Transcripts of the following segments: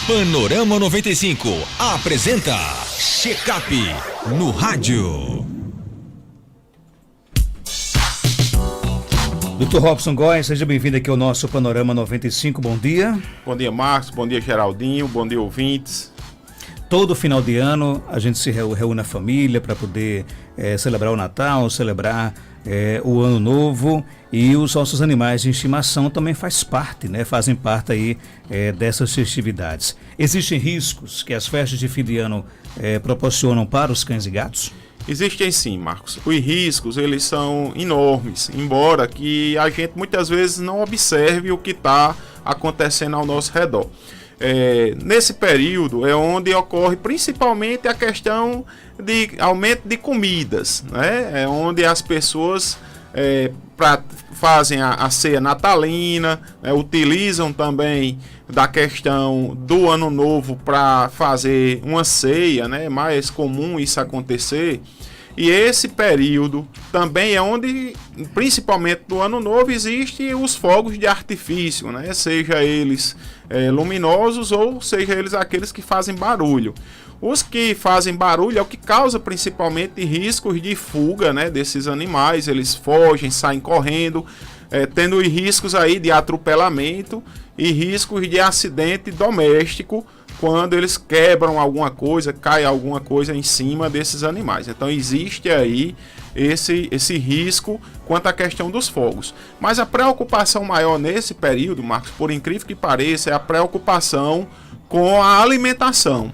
Panorama 95 apresenta Check-up no rádio. Dr. Robson Góes, seja bem-vindo aqui ao nosso Panorama 95, bom dia. Bom dia, Marcos, bom dia, Geraldinho, bom dia, ouvintes. Todo final de ano a gente se reúne na família para poder celebrar o Natal, celebrar o Ano Novo, e os nossos animais de estimação também fazem parte aí dessas festividades. Existem riscos que as festas de fim de ano proporcionam para os cães e gatos? Existem sim, Marcos. Os riscos, eles são enormes, embora que a gente muitas vezes não observe o que está acontecendo ao nosso redor. Nesse período é onde ocorre principalmente a questão de aumento de comidas, né? É onde as pessoas fazem a ceia natalina, né? Utilizam também da questão do ano novo para fazer uma ceia, né? É mais comum isso acontecer. E esse período também é onde, principalmente no ano novo, existem os fogos de artifício, né? Seja eles luminosos ou seja eles aqueles que fazem barulho. Os que fazem barulho é o que causa principalmente riscos de fuga, né, desses animais. Eles fogem, saem correndo, tendo riscos aí de atropelamento e riscos de acidente doméstico, quando eles quebram alguma coisa, cai alguma coisa em cima desses animais. Então existe aí esse risco quanto à questão dos fogos. Mas a preocupação maior nesse período, Marcos, por incrível que pareça, é a preocupação com a alimentação.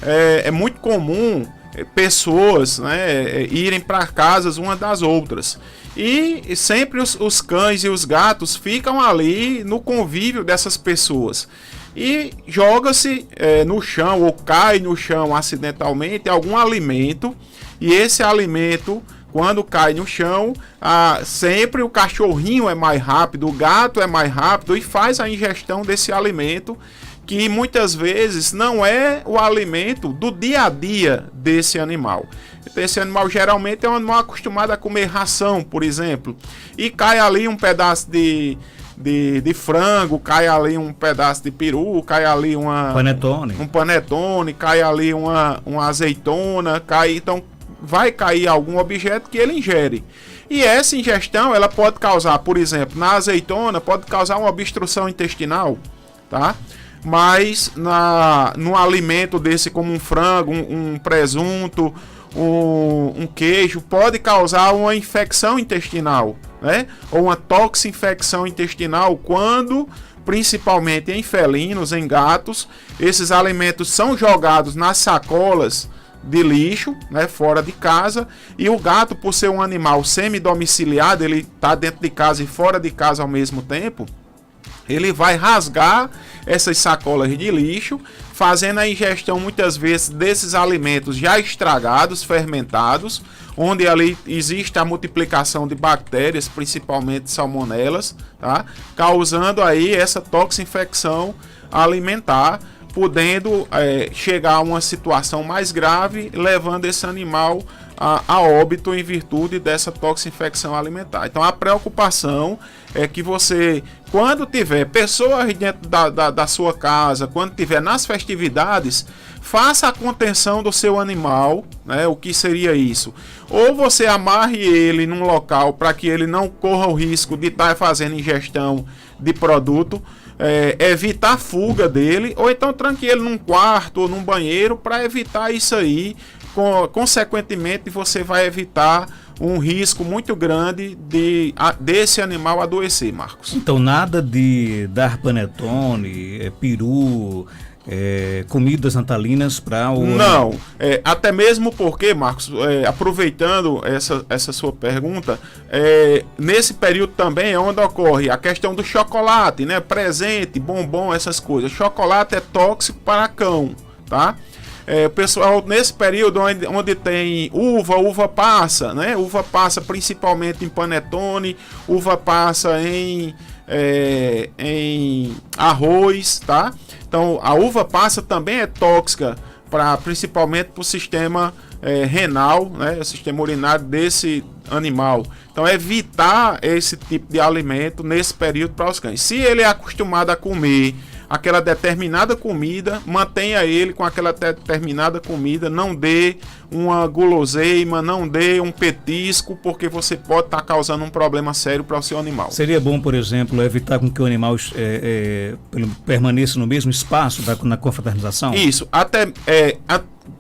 É muito comum pessoas, né, irem para casas umas das outras. E sempre os cães e os gatos ficam ali no convívio dessas pessoas. E joga-se no chão ou cai no chão acidentalmente algum alimento. E esse alimento, quando cai no chão, sempre o cachorrinho é mais rápido, o gato é mais rápido e faz a ingestão desse alimento, que muitas vezes não é o alimento do dia a dia desse animal. Esse animal geralmente é um animal acostumado a comer ração, por exemplo, e cai ali um pedaço de frango, cai ali um pedaço de peru, cai ali um panetone, cai ali uma azeitona, então vai cair algum objeto que ele ingere. E essa ingestão, ela pode causar, por exemplo, na azeitona, pode causar uma obstrução intestinal, tá? Mas num alimento desse, como um frango, um presunto, um queijo, pode causar uma infecção intestinal, né? Ou uma toxinfecção intestinal, quando, principalmente em felinos, em gatos, esses alimentos são jogados nas sacolas de lixo, né, fora de casa, e o gato, por ser um animal semi-domiciliado, ele está dentro de casa e fora de casa ao mesmo tempo, ele vai rasgar essas sacolas de lixo, fazendo a ingestão muitas vezes desses alimentos já estragados, fermentados, onde ali existe a multiplicação de bactérias, principalmente salmonelas, tá? Causando aí essa toxinfecção alimentar, podendo chegar a uma situação mais grave, levando esse animal a óbito em virtude dessa toxinfecção alimentar. Então a preocupação é que você, quando tiver pessoas dentro da sua casa, quando tiver nas festividades, faça a contenção do seu animal, né? O que seria isso? Ou você amarre ele num local para que ele não corra o risco de estar fazendo ingestão de produto, evitar a fuga dele, ou então tranque ele num quarto ou num banheiro para evitar isso aí. Consequentemente, você vai evitar um risco muito grande desse animal adoecer, Marcos. Então, nada de dar panetone, peru, comidas natalinas para o... Não, até mesmo porque, Marcos, aproveitando essa sua pergunta, nesse período também é onde ocorre a questão do chocolate, né? Presente, bombom, essas coisas. Chocolate é tóxico para cão, tá? O pessoal, nesse período onde tem uva passa, né? Uva passa principalmente em panetone, uva passa em arroz, tá? Então a uva passa também é tóxica, principalmente para o sistema renal, né? O sistema urinário desse animal. Então evitar esse tipo de alimento nesse período para os cães. Se ele é acostumado a comer aquela determinada comida, mantenha ele com aquela determinada comida, não dê uma guloseima, não dê um petisco, porque você pode estar causando um problema sério para o seu animal. Seria bom, por exemplo, evitar com que o animal permaneça no mesmo espaço na confraternização? Isso, até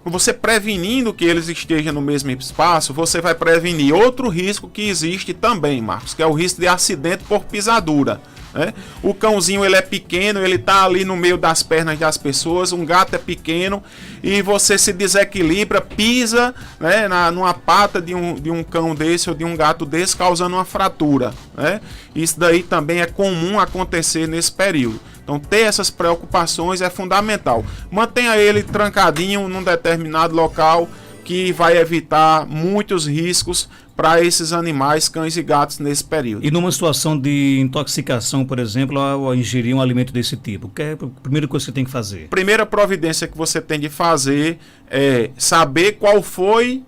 você prevenindo que eles estejam no mesmo espaço, você vai prevenir outro risco que existe também, Marcos, que é o risco de acidente por pisadura. Né? O cãozinho ele é pequeno, ele está ali no meio das pernas das pessoas, um gato é pequeno e você se desequilibra, pisa, né, numa pata de um cão desse ou de um gato desse, causando uma fratura. Né? Isso daí também é comum acontecer nesse período. Então ter essas preocupações é fundamental. Mantenha ele trancadinho num determinado local que vai evitar muitos riscos para esses animais, cães e gatos nesse período. E numa situação de intoxicação, por exemplo, ao ingerir um alimento desse tipo, que é a primeira coisa que você tem que fazer? Primeira providência que você tem de fazer é saber qual foi,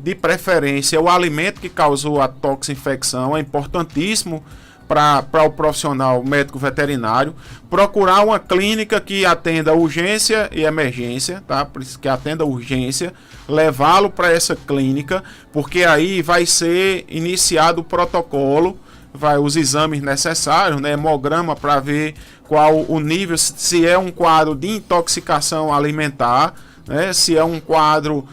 de preferência, o alimento que causou a toxinfecção. É importantíssimo para o profissional médico veterinário procurar uma clínica que atenda urgência e emergência, tá? Que atenda urgência, levá-lo para essa clínica, porque aí vai ser iniciado o protocolo, os exames necessários, né? Hemograma para ver qual o nível, se é um quadro de intoxicação alimentar, né? Se é um quadro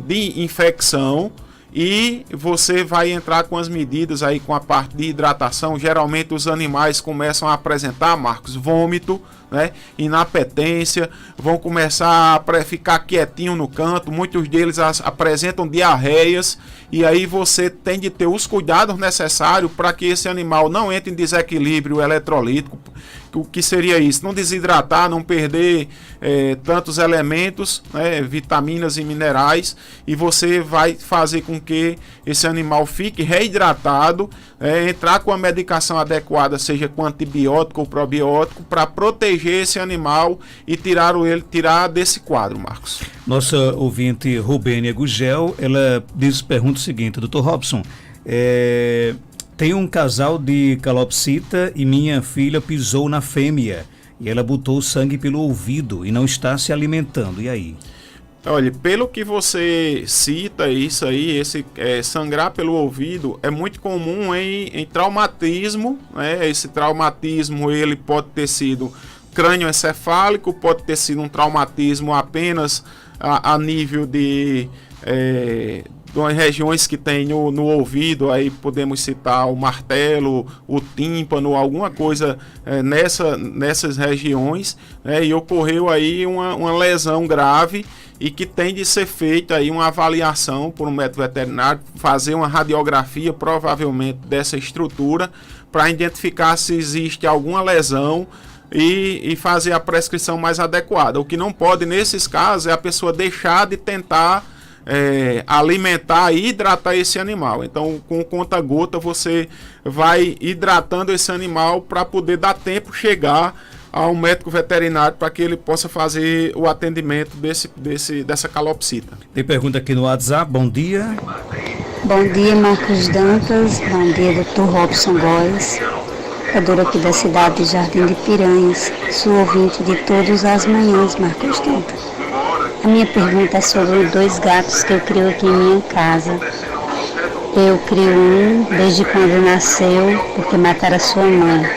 de infecção. E você vai entrar com as medidas aí com a parte de hidratação. Geralmente os animais começam a apresentar, Marcos, vômito, né, inapetência, vão começar a ficar quietinho no canto, muitos deles apresentam diarreias, e aí você tem de ter os cuidados necessários para que esse animal não entre em desequilíbrio eletrolítico. O que seria isso? Não desidratar, não perder tantos elementos, né, vitaminas e minerais, e você vai fazer com que esse animal fique reidratado, entrar com a medicação adequada, seja com antibiótico ou probiótico, para proteger esse animal e tirar desse quadro, Marcos. Nossa ouvinte Rubênia Gugel, ela pergunta o seguinte: Dr. Robson, tem um casal de calopsita e minha filha pisou na fêmea e ela botou sangue pelo ouvido e não está se alimentando. E aí? Olha, pelo que você cita isso aí, esse sangrar pelo ouvido é muito comum em traumatismo, né? Esse traumatismo ele pode ter sido crânioencefálico, pode ter sido um traumatismo apenas a nível de regiões que tem no ouvido. Aí podemos citar o martelo, o tímpano, alguma coisa nessas regiões, né? E ocorreu aí uma lesão grave e que tem de ser feita aí uma avaliação por um médico veterinário, fazer uma radiografia provavelmente dessa estrutura para identificar se existe alguma lesão e fazer a prescrição mais adequada. O que não pode nesses casos é a pessoa deixar de tentar alimentar e hidratar esse animal. Então, com conta-gota, você vai hidratando esse animal para poder dar tempo chegar ao médico veterinário para que ele possa fazer o atendimento dessa calopsita. Tem pergunta aqui no WhatsApp. Bom dia. Bom dia, Marcos Dantas. Bom dia, Dr. Robson Góes. Educadora aqui da cidade de Jardim de Piranhas. Sou ouvinte de todas as manhãs, Marcos Dantas. A minha pergunta é sobre 2 gatos que eu crio aqui em minha casa. Eu crio um desde quando nasceu, porque mataram a sua mãe.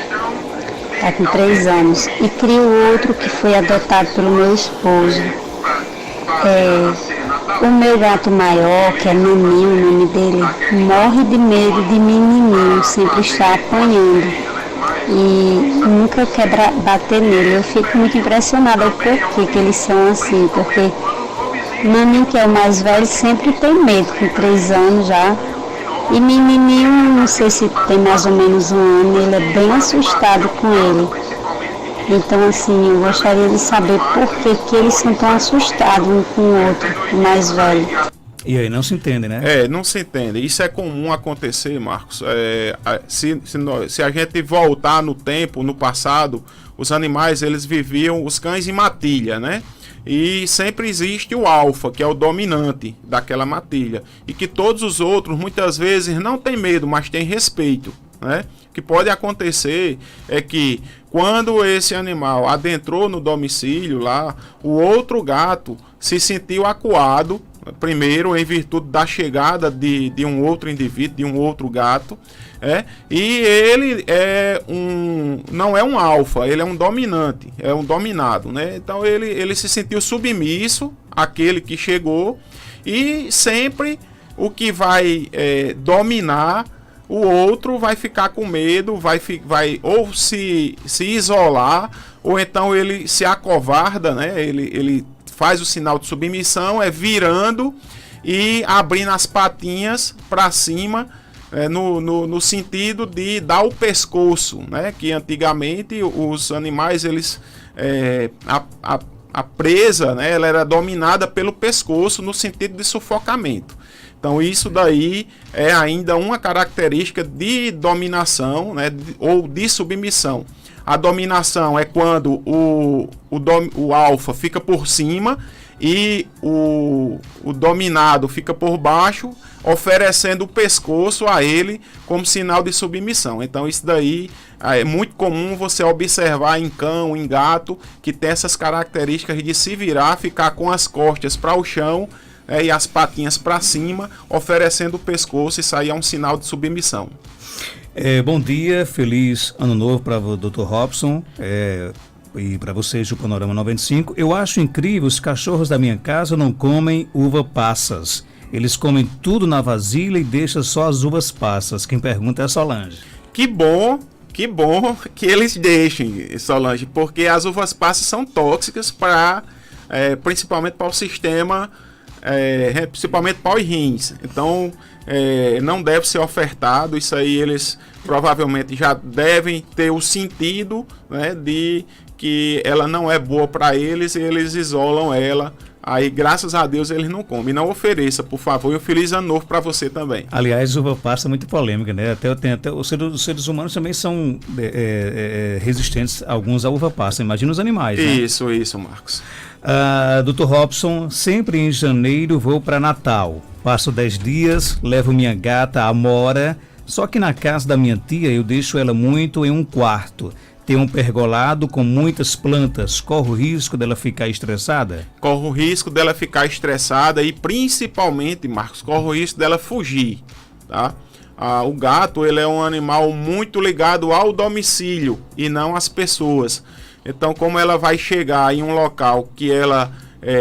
Está com 3 anos. E crio outro que foi adotado pelo meu esposo. O meu gato maior, que é Naninho, o nome dele, morre de medo de menininho, sempre está apanhando. E nunca quer bater nele. Eu fico muito impressionada por que eles são assim, porque Naninho, que é o mais velho, sempre tem medo, com 3 anos já. E menininho, não sei se tem mais ou menos 1 ano, ele é bem assustado com ele. Então, assim, eu gostaria de saber por que eles são tão assustados um com o outro, o mais velho. E aí não se entende, né? Não se entende. Isso é comum acontecer, Marcos. Se a gente voltar no tempo, no passado, os animais, eles viviam, os cães em matilha, né? E sempre existe o alfa, que é o dominante daquela matilha. E que todos os outros, muitas vezes, não tem medo, mas tem respeito, né? O que pode acontecer é que Quando esse animal adentrou no domicílio lá, o outro gato se sentiu acuado, primeiro em virtude da chegada de um outro indivíduo, de um outro gato, e ele não é um alfa, ele é um dominante, é um dominado, né? Então ele se sentiu submisso àquele que chegou, e sempre o que vai dominar o outro vai ficar com medo, vai ou se isolar, ou então ele se acovarda, né? Ele faz o sinal de submissão, virando e abrindo as patinhas para cima, no sentido de dar o pescoço, né? Que antigamente os animais, a presa, né? Ela era dominada pelo pescoço no sentido de sufocamento. Então isso daí é ainda uma característica de dominação, né, ou de submissão. A dominação é quando o alfa fica por cima e o dominado fica por baixo, oferecendo o pescoço a ele como sinal de submissão. Então isso daí é muito comum você observar em cão, em gato, que tem essas características de se virar, ficar com as costas para o chão, e as patinhas para cima, oferecendo o pescoço. Isso aí é um sinal de submissão. Bom dia, feliz ano novo para o Dr. Robson e para vocês do Panorama 95. Eu acho incrível, os cachorros da minha casa não comem uva passas. Eles comem tudo na vasilha e deixam só as uvas passas. Quem pergunta é a Solange. Que bom que eles deixem, Solange, porque as uvas passas são tóxicas principalmente para o sistema, principalmente para os rins. Então não deve ser ofertado. Isso aí eles provavelmente já devem ter o sentido, né, de que ela não é boa para eles, e eles isolam ela. Aí, graças a Deus, eles não comem. Não ofereça, por favor, e um feliz ano novo para você também. Aliás, uva passa é muito polêmica, né? Até os seres humanos também são resistentes, alguns à uva passa. Imagina os animais, né? Isso, Marcos. Dr. Robson, sempre em janeiro vou para Natal. Passo 10 dias, levo minha gata, a Amora. Só que na casa da minha tia eu deixo ela muito em um quarto. Tem um pergolado com muitas plantas. Corre o risco dela ficar estressada? Corre o risco dela ficar estressada e principalmente, Marcos, corre o risco dela fugir, tá? O gato, ele é um animal muito ligado ao domicílio e não às pessoas. Então, como ela vai chegar em um local que ela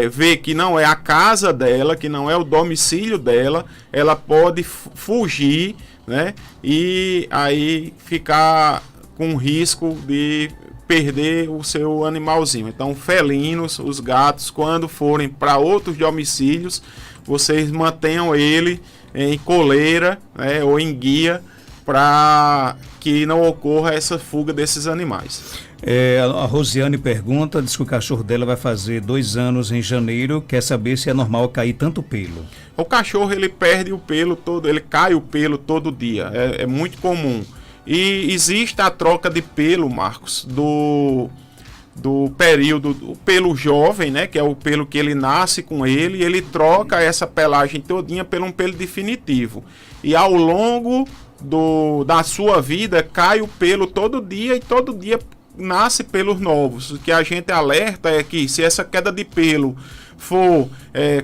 vê que não é a casa dela, que não é o domicílio dela, ela pode fugir, né? E aí ficar com risco de perder o seu animalzinho. Então, felinos, os gatos, quando forem para outros domicílios, vocês mantenham ele em coleira, né, ou em guia, para que não ocorra essa fuga desses animais. A Rosiane pergunta, diz que o cachorro dela vai fazer 2 anos em janeiro, quer saber se é normal cair tanto pelo. O cachorro, ele perde o pelo todo, ele cai o pelo todo dia, é muito comum. E existe a troca de pelo, Marcos, do período, o pelo jovem, né, que é o pelo que ele nasce com ele, e ele troca essa pelagem todinha por um pelo definitivo. E ao longo da sua vida cai o pelo todo dia, e todo dia nasce pelos novos. O que a gente alerta é que se essa queda de pelo for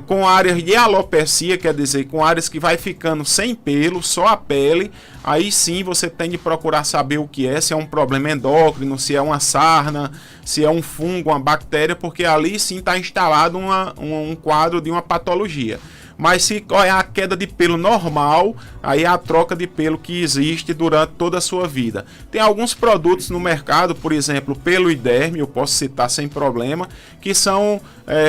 com áreas de alopecia, quer dizer, com áreas que vai ficando sem pelo, só a pele, aí sim você tem de procurar saber o que é, se é um problema endócrino, se é uma sarna, se é um fungo, uma bactéria, porque ali sim está instalado um quadro de uma patologia. Mas se é a queda de pelo normal, aí é a troca de pelo que existe durante toda a sua vida. Tem alguns produtos no mercado, por exemplo, Pelo Derme, eu posso citar sem problema, que são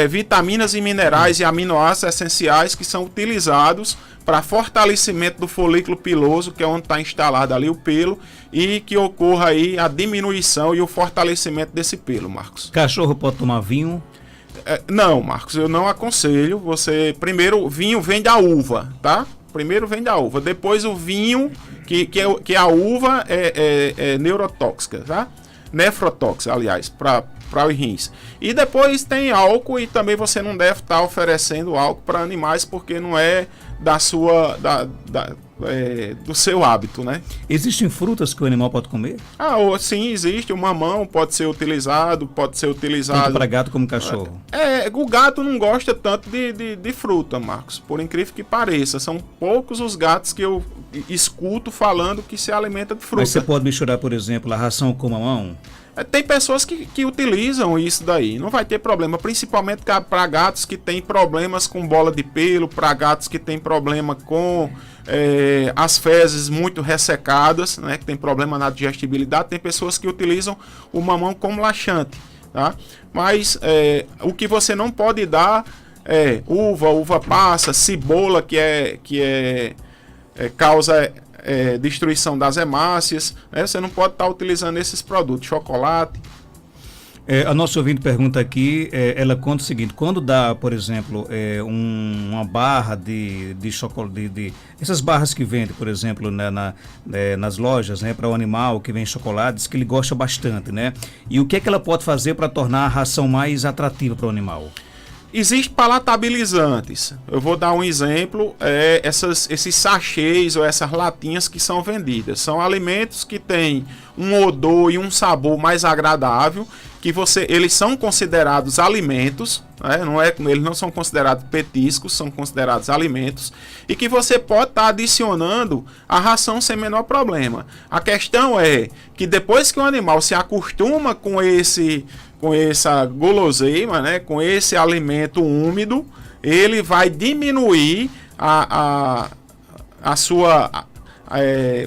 vitaminas e minerais e aminoácidos essenciais que são utilizados para fortalecimento do folículo piloso, que é onde está instalado ali o pelo, e que ocorra aí a diminuição e o fortalecimento desse pelo, Marcos. Cachorro pode tomar vinho? Não, Marcos, eu não aconselho. Você, primeiro, o vinho vem da uva, tá? Primeiro vem da uva, depois o vinho, que a uva é neurotóxica, tá? Nefrotóxica, aliás, para os rins. E depois tem álcool, e também você não deve estar oferecendo álcool para animais, porque não é do seu hábito, né? Existem frutas que o animal pode comer? Sim, existe. O mamão pode ser utilizado. Tanto para gato como cachorro. O gato não gosta tanto de fruta, Marcos. Por incrível que pareça. São poucos os gatos que eu escuto falando que se alimenta de fruta. Mas você pode misturar, por exemplo, a ração com mamão? Tem pessoas que utilizam isso daí, não vai ter problema, principalmente para gatos que têm problemas com bola de pelo, para gatos que têm problema com as fezes muito ressecadas, né, que tem problema na digestibilidade. Tem pessoas que utilizam o mamão como laxante, tá? Mas o que você não pode dar é uva passa, cebola, que causa destruição das hemácias, né? Você não pode estar utilizando esses produtos, chocolate. A nossa ouvinte pergunta aqui, ela conta o seguinte: quando dá, por exemplo, uma barra de chocolate, essas barras que vendem, por exemplo, nas lojas, né, para o animal que vem chocolate, diz que ele gosta bastante, né? E o que é que ela pode fazer para tornar a ração mais atrativa para o animal? Existem palatabilizantes. Eu vou dar um exemplo, esses sachês ou essas latinhas que são vendidas. São alimentos que têm um odor e um sabor mais agradável, eles são considerados alimentos, né? Eles não são considerados petiscos, são considerados alimentos, e que você pode estar adicionando a ração sem menor problema. A questão é que depois que o animal se acostuma com essa guloseima, né, com esse alimento úmido, ele vai diminuir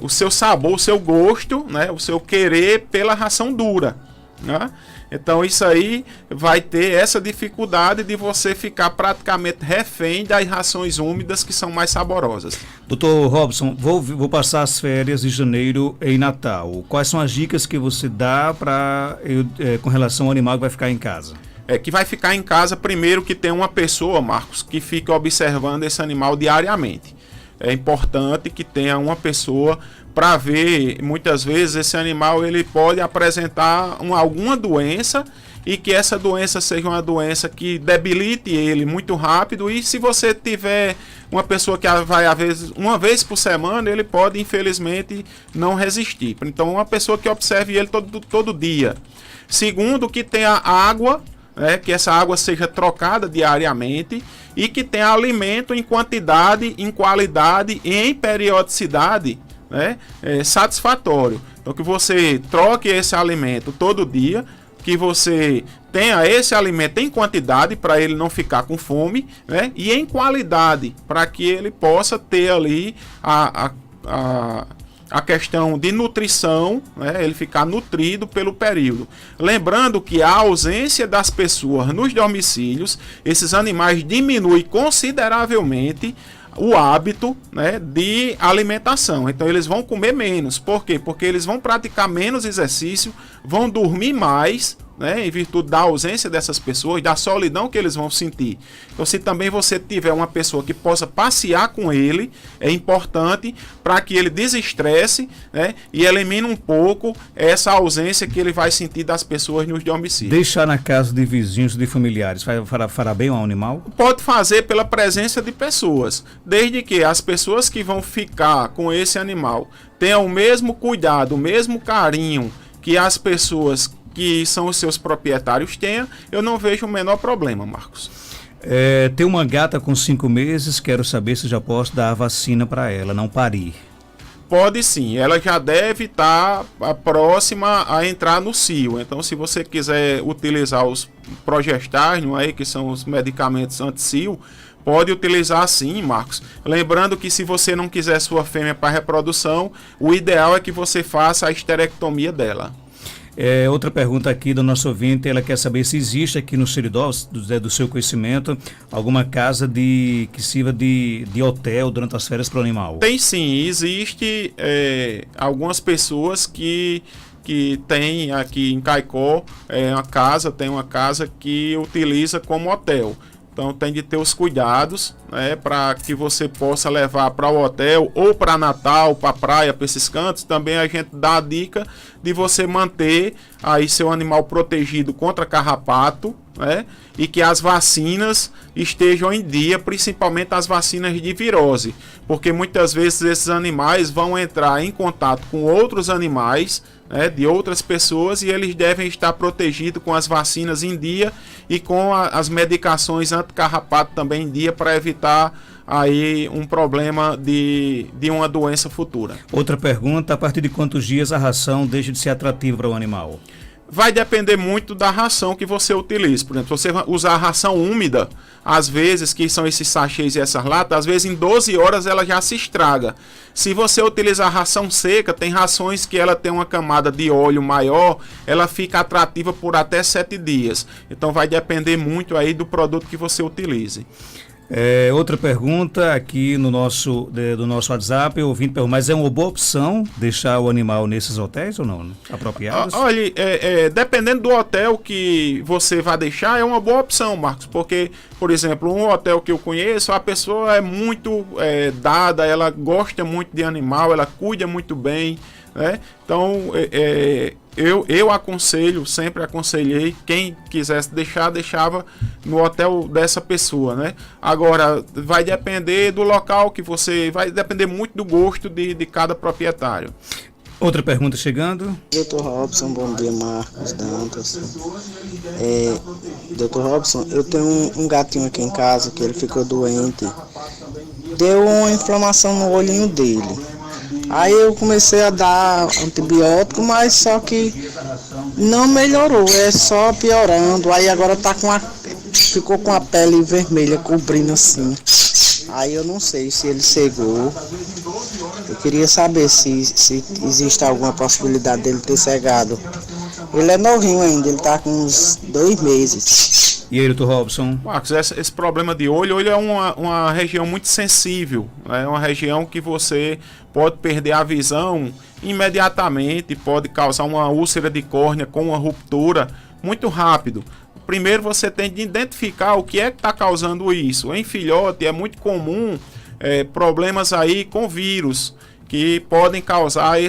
o seu sabor, o seu gosto, né, o seu querer pela ração dura, né? Então isso aí vai ter essa dificuldade de você ficar praticamente refém das rações úmidas que são mais saborosas. Dr. Robson, vou passar as férias de janeiro em Natal. Quais são as dicas que você dá com relação ao animal que vai ficar em casa? Que vai ficar em casa, primeiro que tem uma pessoa, Marcos, que fica observando esse animal diariamente. É importante que tenha uma pessoa para ver, muitas vezes esse animal ele pode apresentar alguma doença, e que essa doença seja uma doença que debilite ele muito rápido. E se você tiver uma pessoa que vai às vezes uma vez por semana, ele pode infelizmente não resistir. Então uma pessoa que observe ele todo dia. Segundo, que tenha água, que essa água seja trocada diariamente, e que tenha alimento em quantidade, em qualidade e em periodicidade, né, satisfatório. Então que você troque esse alimento todo dia, que você tenha esse alimento em quantidade para ele não ficar com fome, né, e em qualidade para que ele possa ter ali a questão de nutrição, né, ele ficar nutrido pelo período. Lembrando que a ausência das pessoas nos domicílios, esses animais diminuem consideravelmente o hábito, né, de alimentação. Então eles vão comer menos. Por quê? Porque eles vão praticar menos exercício, vão dormir mais, né, em virtude da ausência dessas pessoas, da solidão que eles vão sentir. Então, se também você tiver uma pessoa que possa passear com ele, é importante para que ele desestresse, né, e elimine um pouco essa ausência que ele vai sentir das pessoas nos domicílios. Deixar na casa de vizinhos, de familiares, fará bem ao animal? Pode fazer pela presença de pessoas, desde que as pessoas que vão ficar com esse animal tenham o mesmo cuidado, o mesmo carinho que as pessoas que são os seus proprietários tenham. Eu não vejo o menor problema, Marcos. Tem uma gata com 5 meses, quero saber se já posso dar a vacina para ela, não parir. Pode sim, ela já deve estar próxima a entrar no cio. Então, se você quiser utilizar os progestágeno aí, que são os medicamentos anti-cio, pode utilizar sim, Marcos. Lembrando que se você não quiser sua fêmea para reprodução, o ideal é que você faça a esterectomia dela. Outra pergunta aqui do nosso ouvinte, ela quer saber se existe aqui no Seridó, do seu conhecimento, alguma casa que sirva de hotel durante as férias para o animal. Tem sim, existe algumas pessoas que tem aqui em Caicó tem uma casa que utiliza como hotel. Então tem de ter os cuidados, né, para que você possa levar para o hotel ou para Natal, para a praia, para esses cantos. Também a gente dá a dica de você manter aí seu animal protegido contra carrapato, né, e que as vacinas estejam em dia, principalmente as vacinas de virose, porque muitas vezes esses animais vão entrar em contato com outros animais, né, de outras pessoas, e eles devem estar protegidos com as vacinas em dia e com as medicações anti-carrapato também em dia, para evitar aí um problema de uma doença futura. Outra pergunta: a partir de quantos dias a ração deixa de ser atrativa para o animal? Vai depender muito da ração que você utiliza. Por exemplo, se você usar a ração úmida, às vezes, que são esses sachês e essas latas, às vezes em 12 horas ela já se estraga. Se você utilizar a ração seca, tem rações que ela tem uma camada de óleo maior, ela fica atrativa por até 7 dias. Então vai depender muito aí do produto que você utilize. Outra pergunta aqui do nosso WhatsApp, o ouvinte pergunta: mas é uma boa opção deixar o animal nesses hotéis ou não? Apropriados? Olha, dependendo do hotel que você vai deixar, é uma boa opção, Marcos, porque, por exemplo, um hotel que eu conheço, a pessoa é muito dada, ela gosta muito de animal, ela cuida muito bem, né? Então, eu aconselho, sempre aconselhei, quem quisesse deixar, deixava no hotel dessa pessoa, né? Agora, vai depender do local que você... Vai depender muito do gosto de cada proprietário. Outra pergunta chegando. Dr. Robson, bom dia, Marcos Dantas. Dr. Robson, eu tenho um gatinho aqui em casa que ele ficou doente. Deu uma inflamação no olhinho dele. Aí eu comecei a dar antibiótico, mas só que não melhorou, é só piorando. Aí agora ficou com a pele vermelha, cobrindo assim. Aí eu não sei se ele cegou. Eu queria saber se existe alguma possibilidade dele ter cegado. Ele é novinho ainda, ele tá com uns 2 meses. E aí, doutor Robson? Marcos, esse problema de olho é uma região muito sensível, é uma região que você pode perder a visão imediatamente, pode causar uma úlcera de córnea com uma ruptura muito rápido. Primeiro você tem de identificar o que é que está causando isso. Em filhote é muito comum problemas aí com vírus, que podem causar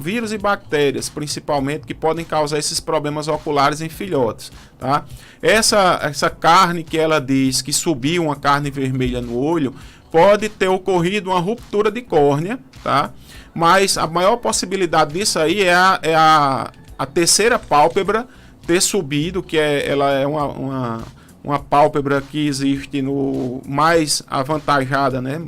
vírus e bactérias, principalmente, que podem causar esses problemas oculares em filhotes, tá? Essa carne que ela diz que subiu uma carne vermelha no olho, pode ter ocorrido uma ruptura de córnea, tá? Mas a maior possibilidade disso aí é a terceira pálpebra ter subido, que ela é uma pálpebra que existe mais avantajada, né?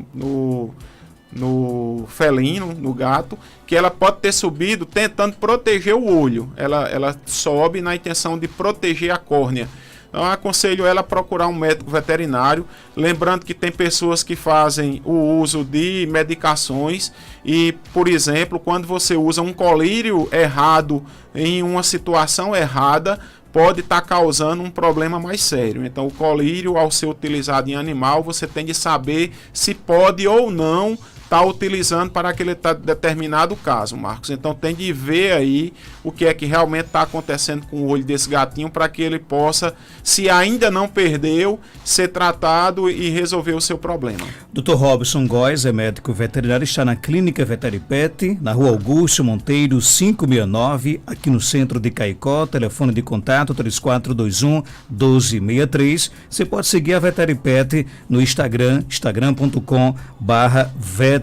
No felino, no gato, que ela pode ter subido tentando proteger o olho. Ela sobe na intenção de proteger a córnea. Então, eu aconselho ela a procurar um médico veterinário. Lembrando que tem pessoas que fazem o uso de medicações e, por exemplo, quando você usa um colírio errado em uma situação errada, pode estar causando um problema mais sério. Então, o colírio, ao ser utilizado em animal, você tem de saber se pode ou não estar utilizando para aquele determinado caso, Marcos. Então, tem de ver aí o que é que realmente está acontecendo com o olho desse gatinho, para que ele possa, se ainda não perdeu, ser tratado e resolver o seu problema. Dr. Robson Góes é médico veterinário, está na Clínica Veteripet, na Rua Augusto Monteiro, 569, aqui no centro de Caicó. Telefone de contato 3421-1263. Você pode seguir a Veteripet no instagram.com/veteripet.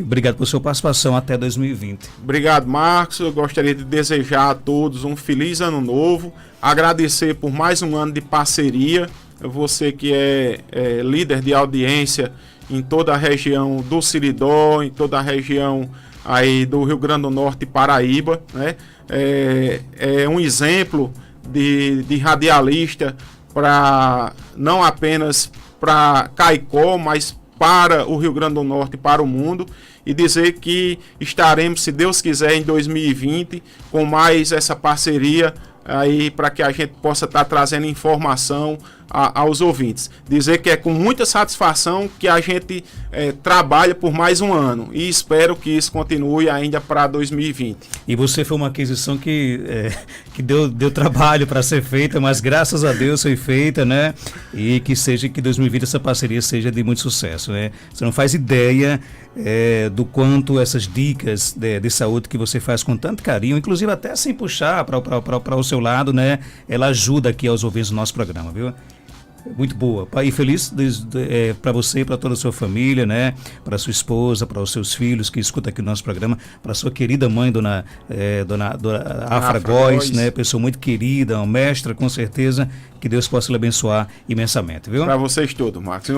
Obrigado por sua participação, até 2020. Obrigado, Marcos. Eu gostaria de desejar a todos um feliz ano novo, agradecer por mais um ano de parceria. Você que é líder de audiência em toda a região do Siridó, em toda a região aí do Rio Grande do Norte e Paraíba, né? É um exemplo de radialista, não apenas para Caicó, mas para o Rio Grande do Norte e para o mundo, e dizer que estaremos, se Deus quiser, em 2020 com mais essa parceria aí, para que a gente possa estar trazendo informação aos ouvintes. Dizer que é com muita satisfação que a gente trabalha por mais um ano e espero que isso continue ainda para 2020. E você foi uma aquisição que deu trabalho para ser feita, mas graças a Deus foi feita, né? E que 2020 essa parceria seja de muito sucesso, né? Você não faz ideia do quanto essas dicas de saúde que você faz com tanto carinho, inclusive até sem puxar para o seu lado, né? Ela ajuda aqui aos ouvintes do nosso programa, viu? Muito boa. E feliz para você e para toda a sua família, né? Para sua esposa, para os seus filhos que escutam aqui o nosso programa, para sua querida mãe, dona Afra Góes, né? Pessoa muito querida, uma mestra, com certeza. Que Deus possa lhe abençoar imensamente, viu? Para vocês todos, Marcos.